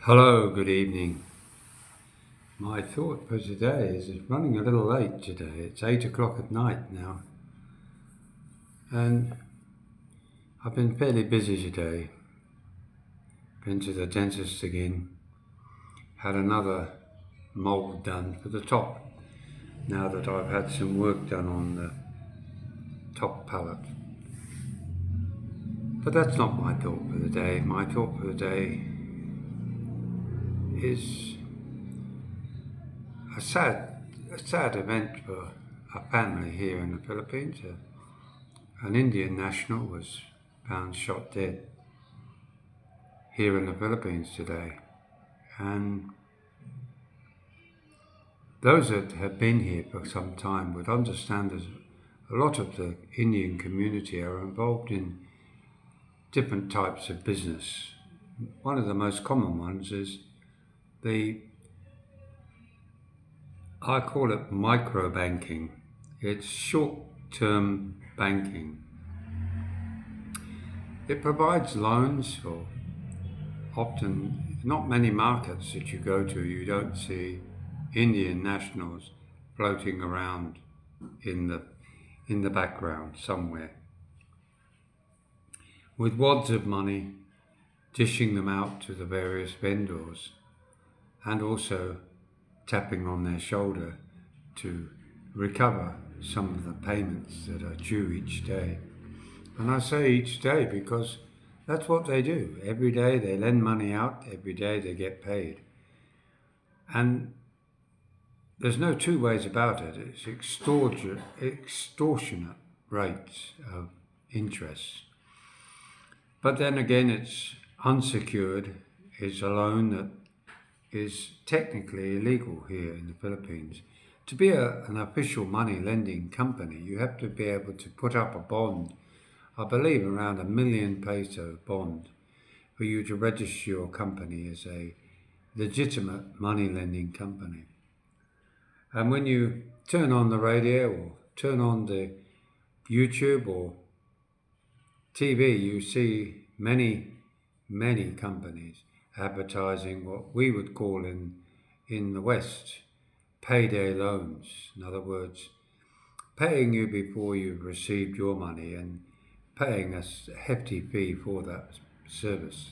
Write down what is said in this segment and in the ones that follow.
Hello, good evening. My thought for today is it's running a little late today. It's 8 o'clock at night now, and I've been fairly busy today. Been to the dentist again, had another mold done for the top now that I've had some work done on the top palate. But that's not my thought for the day. My thought for the day is a sad event for a family here in the Philippines. An Indian national was found shot dead here in the Philippines today. And those that have been here for some time would understand that a lot of the Indian community are involved in different types of business. One of the most common ones is I call it micro banking. It's short-term banking. It provides loans for often not many markets that you go to. You don't see Indian nationals floating around in the background somewhere with wads of money, dishing them out to the various vendors and also tapping on their shoulder to recover some of the payments that are due each day. And I say each day because that's what they do. Every day they lend money out, every day they get paid. And there's no two ways about it. It's extortionate rates of interest. But then again, it's unsecured. It's a loan that is technically illegal here in the Philippines. To be an official money lending company, you have to be able to put up a bond, I believe around ₱1 million bond, for you to register your company as a legitimate money lending company. And when you turn on the radio or turn on the YouTube or TV, you see many companies advertising what we would call in the West payday loans. In other words, paying you before you've received your money and paying a hefty fee for that service.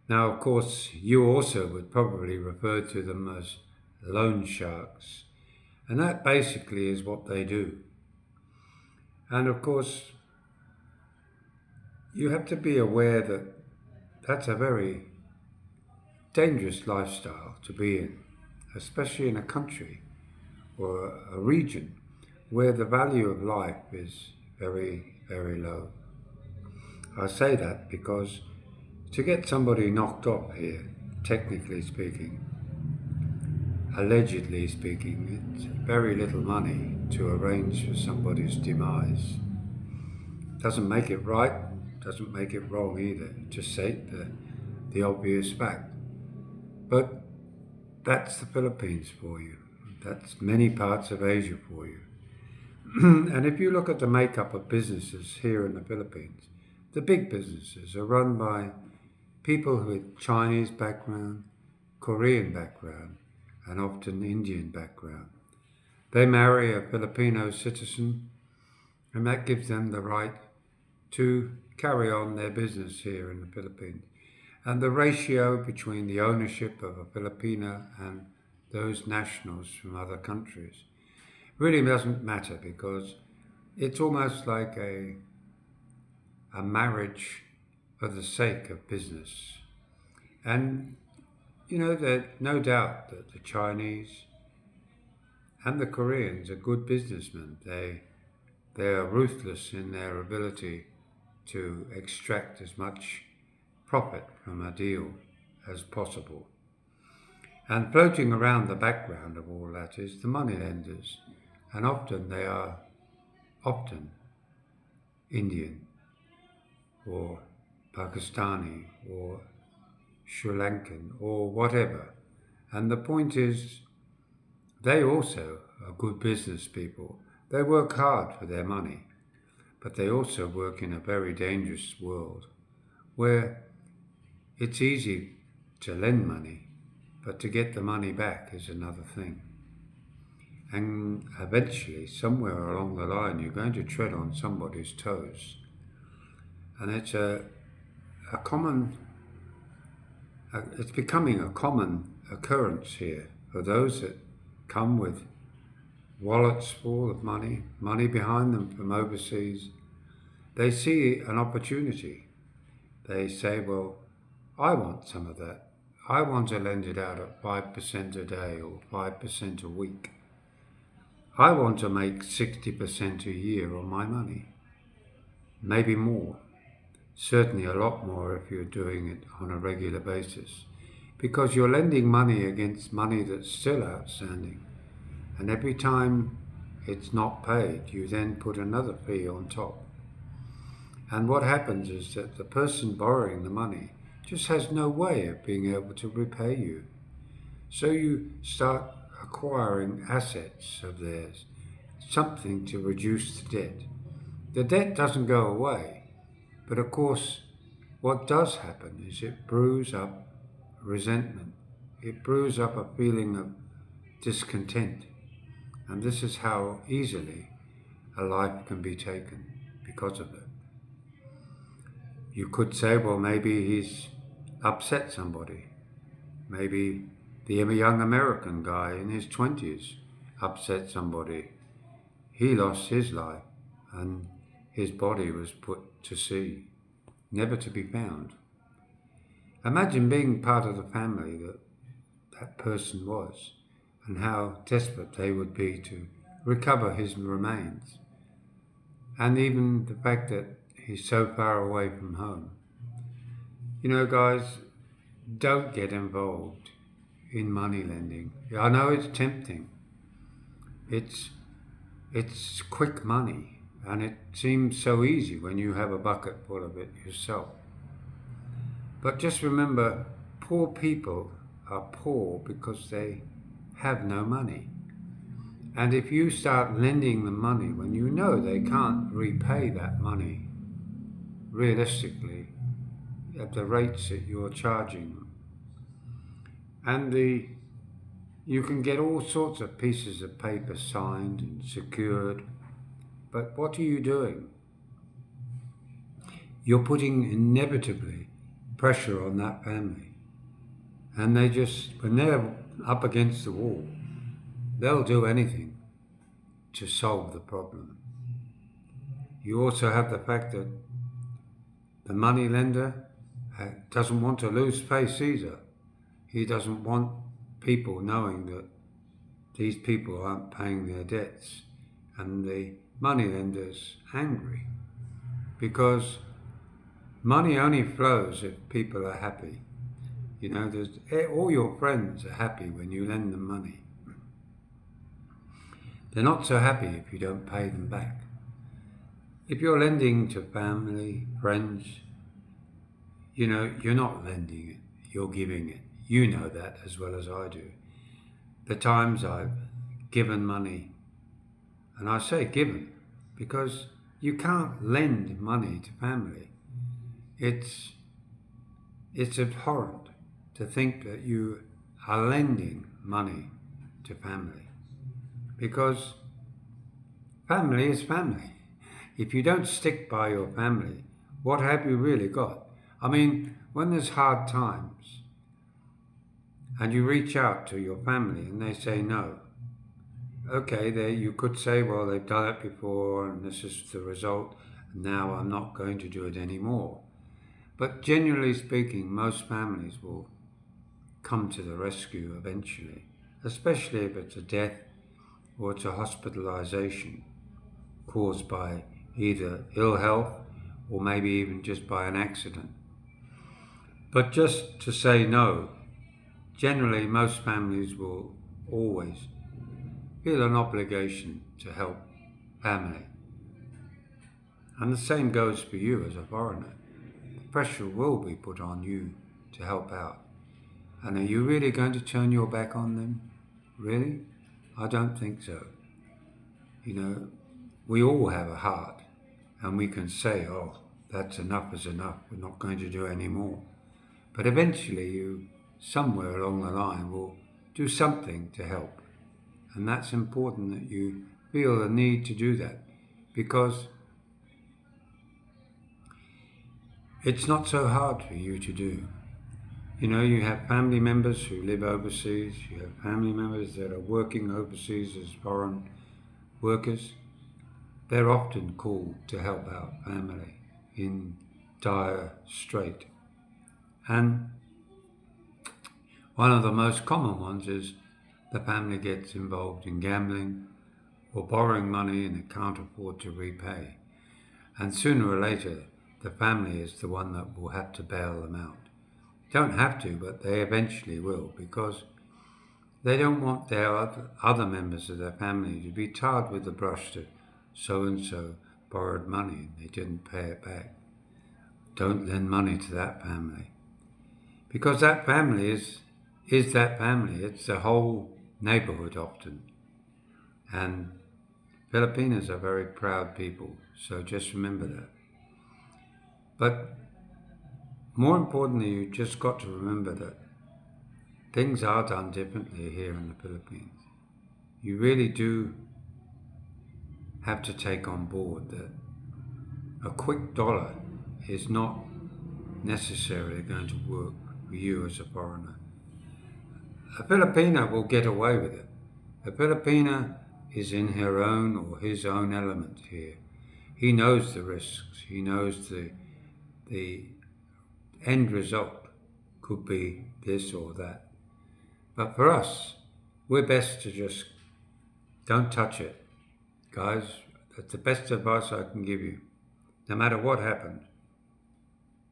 Now, of course, you also would probably refer to them as loan sharks, and that basically is what they do. And of course, you have to be aware that that's a very dangerous lifestyle to be in, especially in a country or a region where the value of life is very, very low. I say that because to get somebody knocked off here, technically speaking, allegedly speaking, it's very little money to arrange for somebody's demise. Doesn't make it right, doesn't make it wrong either, just state the obvious fact. But that's the Philippines for you. That's many parts of Asia for you. And if you look at the makeup of businesses here in the Philippines, the big businesses are run by people with Chinese background, Korean background, and often Indian background. They marry a Filipino citizen, and that gives them the right to carry on their business here in the Philippines. And the ratio between the ownership of a Filipino and those nationals from other countries really doesn't matter, because it's almost like a marriage for the sake of business. And there's no doubt that the Chinese and the Koreans are good businessmen. They are ruthless in their ability to extract as much profit from a deal as possible. And floating around the background of all that is the money lenders, and often they are Indian or Pakistani or Sri Lankan or whatever. And the point is, they also are good business people. They work hard for their money, but they also work in a very dangerous world where it's easy to lend money, but to get the money back is another thing. And eventually, somewhere along the line, you're going to tread on somebody's toes. And it's it's becoming a common occurrence here for those that come with wallets full of money, money behind them from overseas. They see an opportunity. They say, well, I want some of that. I want to lend it out at 5% a day or 5% a week. I want to make 60% a year on my money. Maybe more. Certainly a lot more if you're doing it on a regular basis. Because you're lending money against money that's still outstanding. And every time it's not paid, you then put another fee on top. And what happens is that the person borrowing the money just has no way of being able to repay you. So you start acquiring assets of theirs, something to reduce the debt. The debt doesn't go away, but of course what does happen is it brews up resentment. It brews up a feeling of discontent. And this is how easily a life can be taken because of it. You could say, well, maybe he's upset somebody. Maybe the young American guy in his 20s upset somebody. He lost his life and his body was put to sea, never to be found. Imagine being part of the family that that person was and how desperate they would be to recover his remains. And even the fact that he's so far away from home. You know, guys, don't get involved in money lending. I know it's tempting. It's quick money, and it seems so easy when you have a bucket full of it yourself. But just remember, poor people are poor because they have no money. And if you start lending them money when you know they can't repay that money realistically at the rates that you're charging them, and you can get all sorts of pieces of paper signed and secured, but what are you doing? You're putting inevitably pressure on that family. And they just, when they're up against the wall, they'll do anything to solve the problem. You also have the fact that the money lender doesn't want to lose face either. He doesn't want people knowing that these people aren't paying their debts, and the money lender's angry because money only flows if people are happy. You know, all your friends are happy when you lend them money. They're not so happy if you don't pay them back. If you're lending to family, friends, you know, you're not lending it, you're giving it. You know that as well as I do. The times I've given money, and I say given because you can't lend money to family. It's abhorrent to think that you are lending money to family, because family is family. If you don't stick by your family, what have you really got? I mean, when there's hard times and you reach out to your family and they say no, okay, you could say, well, they've done it before and this is the result, and now I'm not going to do it anymore. But generally speaking, most families will come to the rescue eventually, especially if it's a death or it's a hospitalization caused by either ill health or maybe even just by an accident. But just to say no, generally most families will always feel an obligation to help family. And the same goes for you as a foreigner. Pressure will be put on you to help out. And are you really going to turn your back on them? Really? I don't think so. You know, we all have a heart and we can say, oh, that's enough is enough, we're not going to do any more. But eventually you somewhere along the line will do something to help. And that's important that you feel the need to do that, because it's not so hard for you to do. You know, you have family members who live overseas, you have family members that are working overseas as foreign workers. They're often called to help out family in dire strait. And one of the most common ones is the family gets involved in gambling or borrowing money and they can't afford to repay. And sooner or later, the family is the one that will have to bail them out. Don't have to, but they eventually will, because they don't want their other members of their family to be tarred with the brush that so-and-so borrowed money and they didn't pay it back. Don't lend money to that family. Because that family is that family. It's the whole neighborhood often. And Filipinos are very proud people, so just remember that. But more importantly, you just got to remember that things are done differently here in the Philippines. You really do have to take on board that a quick dollar is not necessarily going to work for you as a foreigner. A Filipina will get away with it. A Filipina is in her own or his own element here. He knows the risks. He knows the end result could be this or that. But for us, we're best to just don't touch it. Guys, that's the best advice I can give you. No matter what happens,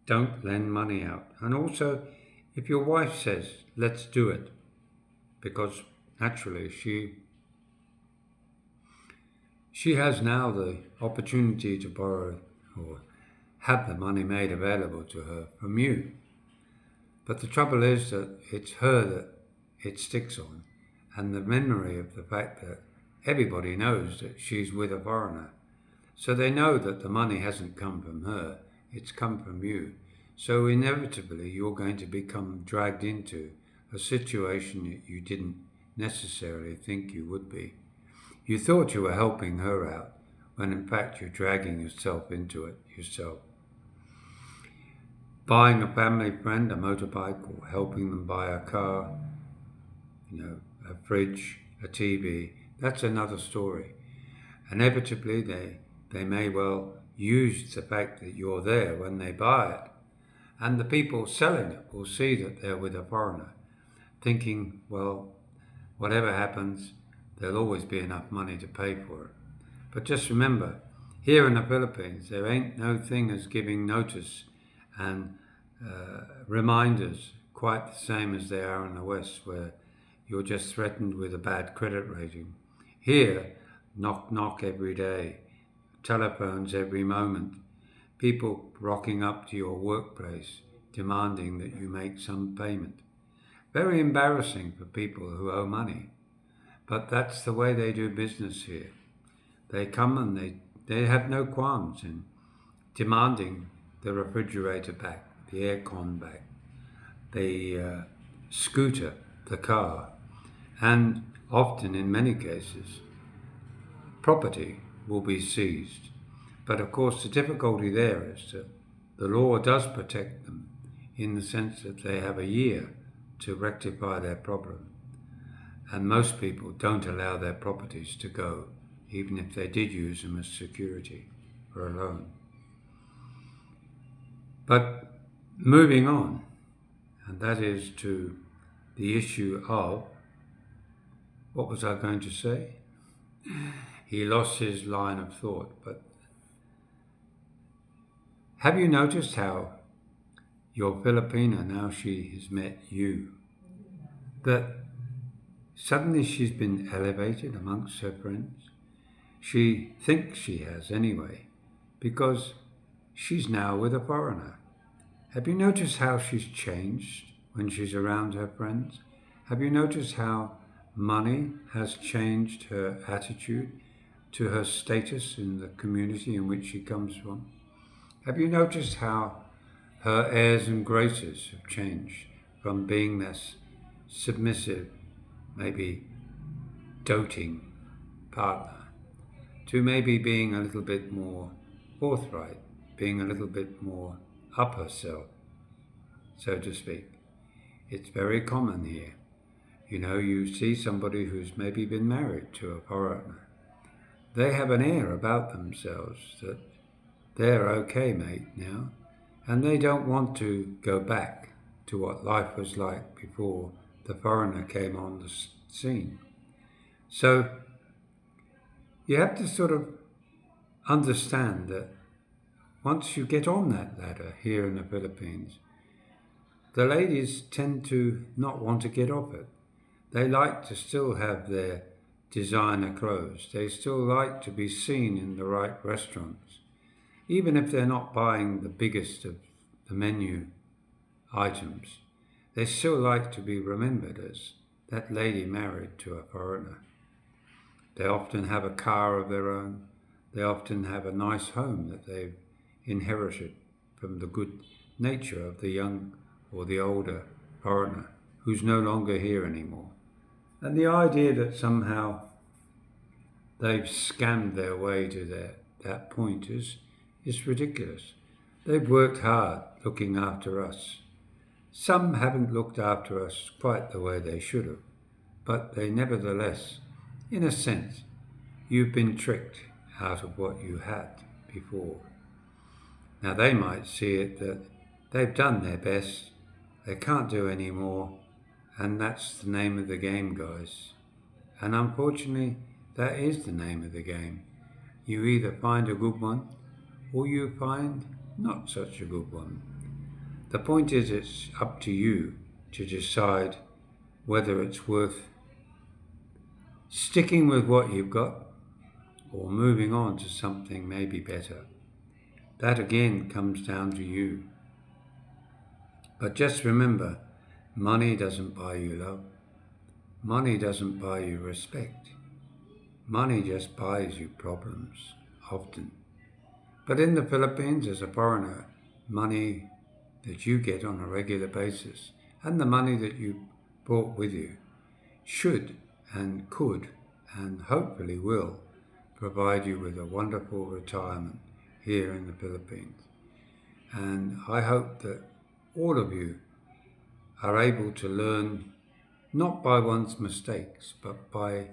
don't lend money out. And also, if your wife says, let's do it, because naturally she has now the opportunity to borrow or have the money made available to her from you. But the trouble is that it's her that it sticks on, and the memory of the fact that everybody knows that she's with a foreigner. So they know that the money hasn't come from her, it's come from you. So inevitably you're going to become dragged into a situation that you didn't necessarily think you would be. You thought you were helping her out, when in fact you're dragging yourself into it yourself. Buying a family friend a motorbike or helping them buy a car, a fridge, a TV, that's another story. Inevitably they may well use the fact that you're there when they buy it, and the people selling it will see that they're with a foreigner, thinking, well, whatever happens, there'll always be enough money to pay for it. But just remember, here in the Philippines, there ain't no thing as giving notice and reminders quite the same as they are in the West, where you're just threatened with a bad credit rating. Here, knock knock every day, telephones every moment, people rocking up to your workplace demanding that you make some payment. Very embarrassing for people who owe money, but that's the way they do business here. They come and they have no qualms in demanding the refrigerator back, the aircon back, the scooter, the car, and often in many cases property will be seized. But of course the difficulty there is that the law does protect them in the sense that they have a year to rectify their problem. And most people don't allow their properties to go, even if they did use them as security for a loan. But moving on, and that is to the issue of, what was I going to say? He lost his line of thought, but have you noticed how your Filipina, now she has met you, that suddenly she's been elevated amongst her friends? She thinks she has anyway, because she's now with a foreigner. Have you noticed how she's changed when she's around her friends? Have you noticed how money has changed her attitude to her status in the community in which she comes from? Have you noticed how her airs and graces have changed from being this submissive, maybe doting partner, to maybe being a little bit more forthright, being a little bit more up herself, so to speak. It's very common here. You know, you see somebody who's maybe been married to a foreigner. They have an air about themselves that they're okay, mate, now, and they don't want to go back to what life was like before the foreigner came on the scene. So you have to sort of understand that once you get on that ladder here in the Philippines, the ladies tend to not want to get off it. They like to still have their designer clothes. They still like to be seen in the right restaurants. Even if they're not buying the biggest of the menu items, they still like to be remembered as that lady married to a foreigner. They often have a car of their own. They often have a nice home that they've inherited from the good nature of the young or the older foreigner who's no longer here anymore. And the idea that somehow they've scammed their way to that point is ridiculous. They've worked hard looking after us. Some haven't looked after us quite the way they should have, but they nevertheless, in a sense, you've been tricked out of what you had before. Now they might see it that they've done their best, they can't do any more, and that's the name of the game, guys. And unfortunately, that is the name of the game. You either find a good one, or you find not such a good one. The point is, it's up to you to decide whether it's worth sticking with what you've got or moving on to something maybe better. That again comes down to you. But just remember, money doesn't buy you love. Money doesn't buy you respect. Money just buys you problems, often. But in the Philippines, as a foreigner, money that you get on a regular basis and the money that you brought with you should and could and hopefully will provide you with a wonderful retirement here in the Philippines. And I hope that all of you are able to learn not by one's mistakes, but by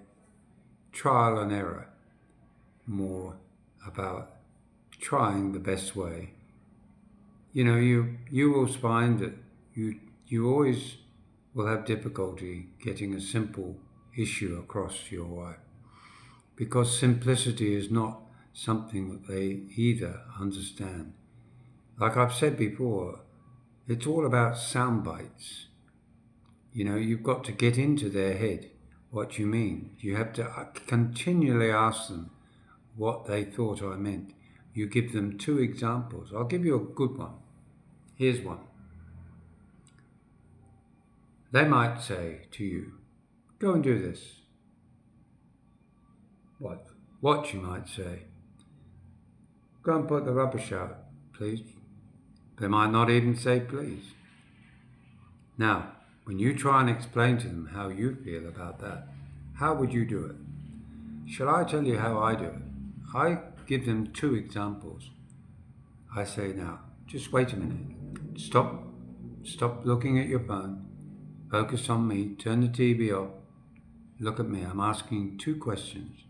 trial and error, more about trying the best way. You know, you will find that you always will have difficulty getting a simple issue across to your wife, because simplicity is not something that they either understand. Like I've said before, it's all about sound bites. You know, you've got to get into their head what you mean. You have to continually ask them what they thought I meant. You give them 2 examples. I'll give you a good one. Here's one. They might say to you, go and do this. What you might say. Go and put the rubbish out, please. They might not even say please. Now, when you try and explain to them how you feel about that, how would you do it? Shall I tell you how I do it? I give them 2 examples. I say, now, just wait a minute. Stop looking at your phone. Focus on me. Turn the TV off. Look at me. I'm asking 2 questions.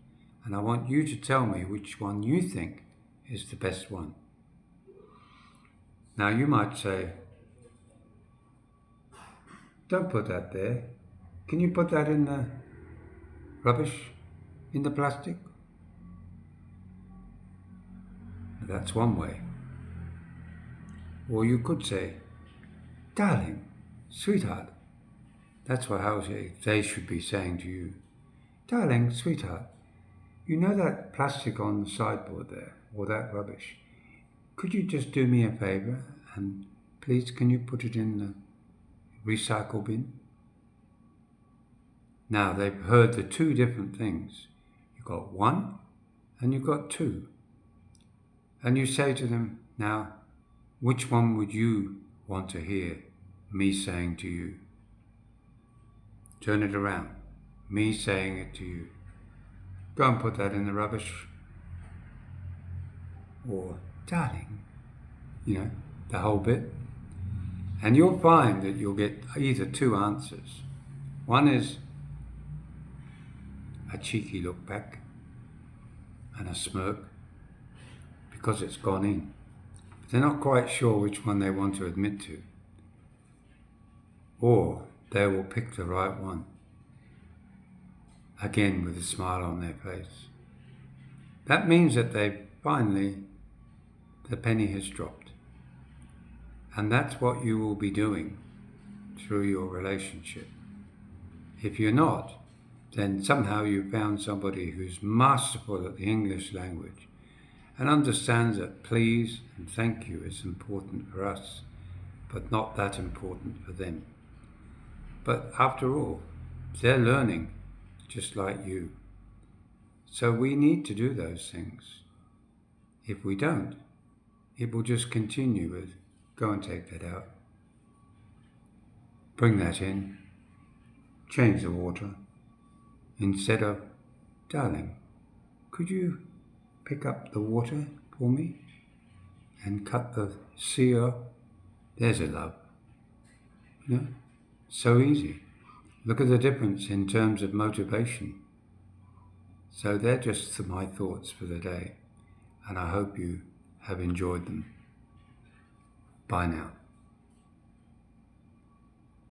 And I want you to tell me which one you think is the best one. Now you might say, don't put that there. Can you put that in the rubbish? In the plastic? That's one way. Or you could say, darling, sweetheart. That's what they should be saying to you. Darling, sweetheart, you know that plastic on the sideboard there, or that rubbish? Could you just do me a favour and please can you put it in the recycle bin? Now they've heard the 2 different things. You've got 1 and you've got 2. And you say to them, now, which one would you want to hear? me saying to you, turn it around. Me saying it to you, go and put that in the rubbish. Or, darling, the whole bit. And you'll find that you'll get either two answers. One is a cheeky look back and a smirk because it's gone in. But they're not quite sure which one they want to admit to. Or they will pick the right one, again with a smile on their face. That means that the penny has dropped. And that's what you will be doing through your relationship. If you're not, then somehow you've found somebody who's masterful at the English language and understands that please and thank you is important for us, but not that important for them. But after all, they're learning just like you. So we need to do those things. If we don't, it will just continue with, go and take that out, bring that in, change the water, instead of, darling, could you pick up the water for me and cut the CO? There's a love. So easy. Look at the difference in terms of motivation. So they're just my thoughts for the day, and I hope you have enjoyed them. Bye now.